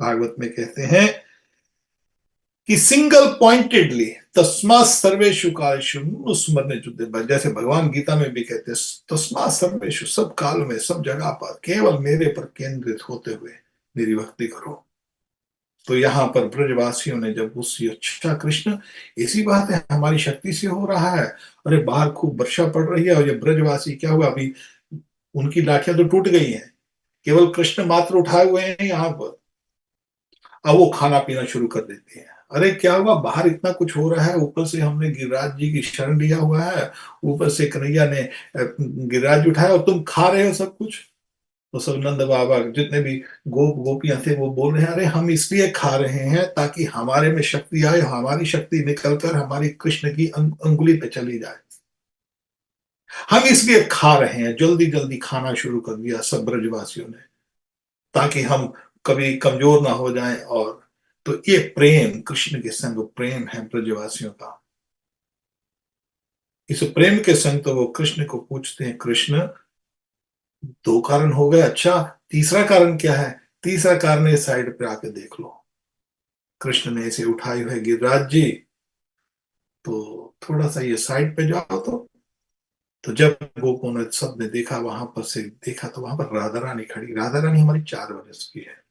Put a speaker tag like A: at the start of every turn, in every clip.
A: भागवत में कहते हैं कि सिंगल पॉइंटेडली तस्मा सर्वेषु कालेषु स्मरणे जुते, जैसे भगवान गीता में भी कहते हैं तस्मा सर्वेषु, सब काल में सब जगह पर केवल मेरे पर केंद्रित होते हुए मेरी भक्ति करो। तो यहाँ पर ब्रजवासियों ने जब उससे, अच्छा कृष्ण ऐसी बात है हमारी शक्ति से हो रहा है, अरे बाहर खूब वर्षा पड़ रही है और ये ब्रजवासी क्या हुआ, अभी उनकी लाठियां तो टूट गई हैं, केवल कृष्ण मात्र उठाए हुए हैं यहाँ पर। अब वो खाना पीना शुरू कर देते हैं। अरे क्या हुआ, बाहर इतना कुछ हो रहा है, ऊपर से हमने गिरिराज जी की शरण लिया हुआ है, ऊपर से कन्हैया ने गिरिराज उठाया और तुम खा रहे हो सब कुछ। तो सब नंद बाबा जितने भी गोपियां थे वो बोल रहे हैं, अरे हम इसलिए खा रहे हैं ताकि हमारे में शक्ति आए, हमारी शक्ति निकलकर हमारी कृष्ण की अंगुली पे चली जाए, हम इसलिए खा रहे हैं। जल्दी जल्दी खाना शुरू कर दिया सब ब्रजवासियों ने, ताकि हम कभी कमजोर ना हो जाएं। और तो ये प्रेम, कृष्ण के संग प्रेम है ब्रजवासियों का। इस प्रेम के संग तो वो कृष्ण को पूछते हैं, कृष्ण दो कारण हो गए, अच्छा तीसरा कारण क्या है? तीसरा कारण है, साइड पे आके देख लो, कृष्ण ने ऐसे उठाए हुए गिरिराज जी, तो थोड़ा सा ये साइड पे जाओ। तो जब गोपों ने सबने देखा, वहां पर से देखा तो वहां पर राधा रानी खड़ी। राधा रानी हमारी 4 वर्ष की है।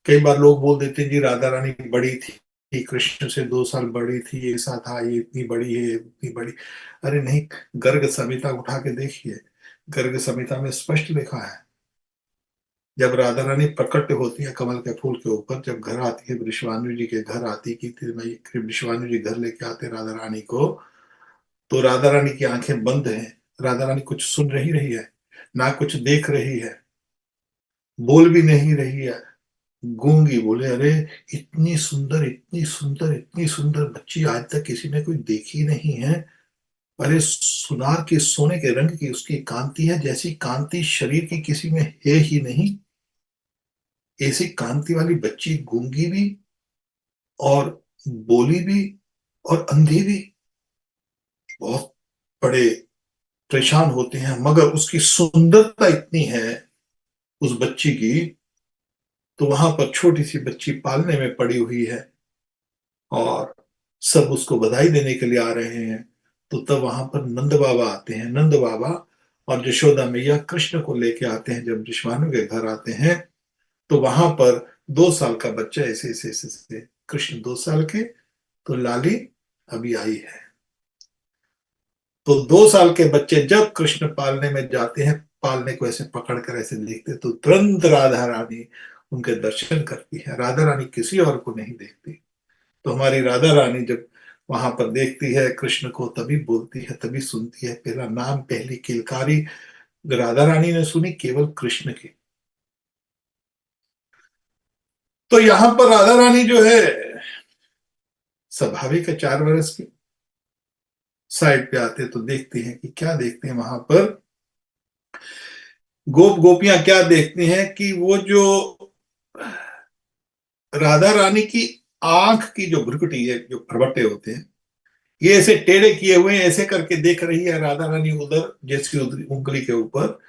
A: कई बार लोग बोल देते हैं जी राधा रानी बड़ी थी, कृष्ण से 2 साल बड़ी थी, ऐसा था, ये इतनी बड़ी है, इतनी बड़ी। अरे नहीं, गर्ग संहिता उठा के देखिए, गर्ग संहिता में स्पष्ट लिखा है, जब राधा रानी प्रकट होती है कमल के फूल के ऊपर, जब घर आती है विश्वानु जी के घर आती, कि विश्वानु जी घर लेके आते राधा रानी को, तो राधा रानी की आंखें बंद हैं, राधा रानी कुछ सुन रही है, ना कुछ देख रही है, बोल भी नहीं रही है, गूंगी। बोले अरे इतनी सुंदर, इतनी सुंदर, इतनी सुंदर बच्ची आज तक किसी ने कोई देखी नहीं है। अरे सुनार के सोने के रंग की उसकी कांति है, जैसी कांति शरीर की किसी में है ही नहीं। ऐसी कांति वाली बच्ची गूंगी भी और बोली भी और अंधी भी। बहुत बड़े परेशान होते हैं, मगर उसकी सुंदरता इतनी है उस बच्ची की। तो वहां पर छोटी सी बच्ची पालने में पड़ी हुई है और सब उसको बधाई देने के लिए आ रहे हैं। तो तब वहां पर नंद बाबा आते हैं। नंद बाबा और यशोदा मैया कृष्ण को लेके आते हैं। जब विश्वानु के घर आते हैं तो वहां पर 2 साल का बच्चा ऐसे ऐसे ऐसे ऐसे, कृष्ण 2 साल के, तो लाली अभी आई है। तो 2 साल के बच्चे जब कृष्ण पालने में जाते हैं, पालने को ऐसे पकड़ कर ऐसे देखते, तो तुरंत राधा रानी उनके दर्शन करती है। राधा रानी किसी और को नहीं देखती। तो हमारी राधा रानी जब वहां पर देखती है कृष्ण को, तभी बोलती है, तभी सुनती है। पहला नाम, पहली किलकारी राधा रानी ने सुनी केवल कृष्ण की। तो यहां पर राधा रानी जो है स्वाभाविक है, 4 वर्ष की। साइड पे आते तो देखते हैं कि क्या देखते हैं वहां पर, गोपियां क्या देखती हैं कि वो जो राधा रानी की आंख की जो भ्रुकुटी है, जो भरवटे होते हैं, ये ऐसे टेढ़े किए हुए हैं, ऐसे करके देख रही है राधा रानी उधर, जैसी उंगली के ऊपर।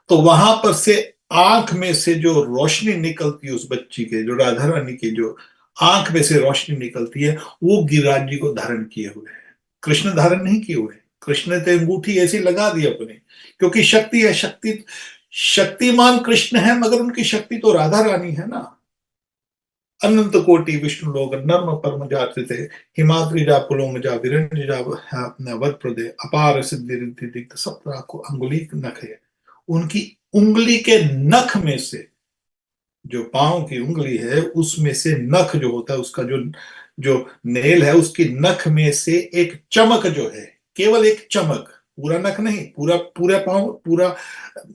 A: तो वहां पर से आंख में से जो रोशनी निकलती है उस बच्ची के, जो राधा रानी की जो आंख में से रोशनी निकलती है, वो गिरिराज जी को धारण किए हुए है। कृष्ण धारण नहीं किए हुए। कृष्ण ने तो अंगूठी ऐसी लगा दी अपने, क्योंकि शक्ति है, शक्ति शक्तिमान कृष्ण है, मगर उनकी शक्ति तो राधा रानी है ना। अनंत कोटि विष्णु लोग नर्म परम जाते थे, हिमाद्री जा पुलोम जा विरंज जा वर प्रदे अपार सिद्धि रिद्धि दिग्ध सप्ताह को अंगुली नख है। उनकी उंगली के नख में से, जो पांव की उंगली है उसमें से नख जो होता है, उसका जो जो नेल है, उसकी नख में से एक चमक जो है, केवल एक चमक, पूरा नख नहीं, पूरा पूरा पांव, पूरा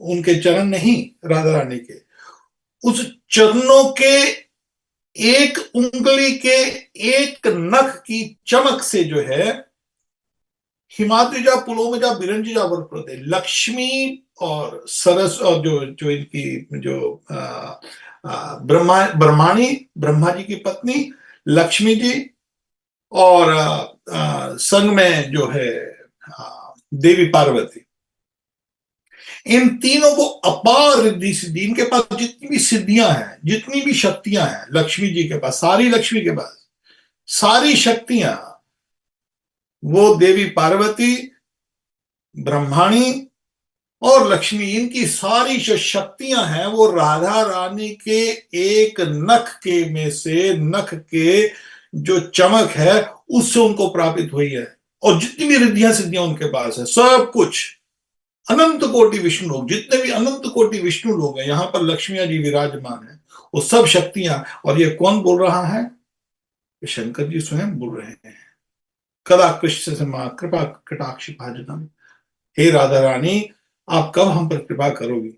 A: उनके चरण नहीं, राधा रानी के उस चरणों के एक उंगली के एक नख की चमक से जो है, हिमाद्रिजा पुलोमजा बिरंजिजा वरप्रदे, लक्ष्मी और सरस, और जो जो इनकी जो ब्रह्माणी, ब्रह्मा जी की पत्नी लक्ष्मी जी, और संग में जो है देवी पार्वती, इन तीनों को अपार रिद्धि सिद्धि, इनके पास जितनी भी सिद्धियां हैं, जितनी भी शक्तियां हैं, लक्ष्मी जी के पास, सारी लक्ष्मी के पास सारी शक्तियां, वो देवी पार्वती, ब्रह्माणी और लक्ष्मी, इनकी सारी जो शक्तियां हैं वो राधा रानी के एक नख के में से, नख के जो चमक है उससे उनको प्राप्त हुई है। और जितनी भी रिद्धियां सिद्धियां उनके पास है, सब कुछ अनंत कोटि विष्णु लोग, जितने भी अनंत कोटि विष्णु लोग हैं, यहां पर लक्ष्मिया जी विराजमान है, वो सब शक्तियां। और ये कौन बोल रहा है? ये शंकर जी स्वयं बोल रहे हैं, कदा कृष्ण से मां कृपा कटाक्ष भाजनम। हे राधा रानी, आप कब हम पर कृपा करोगी?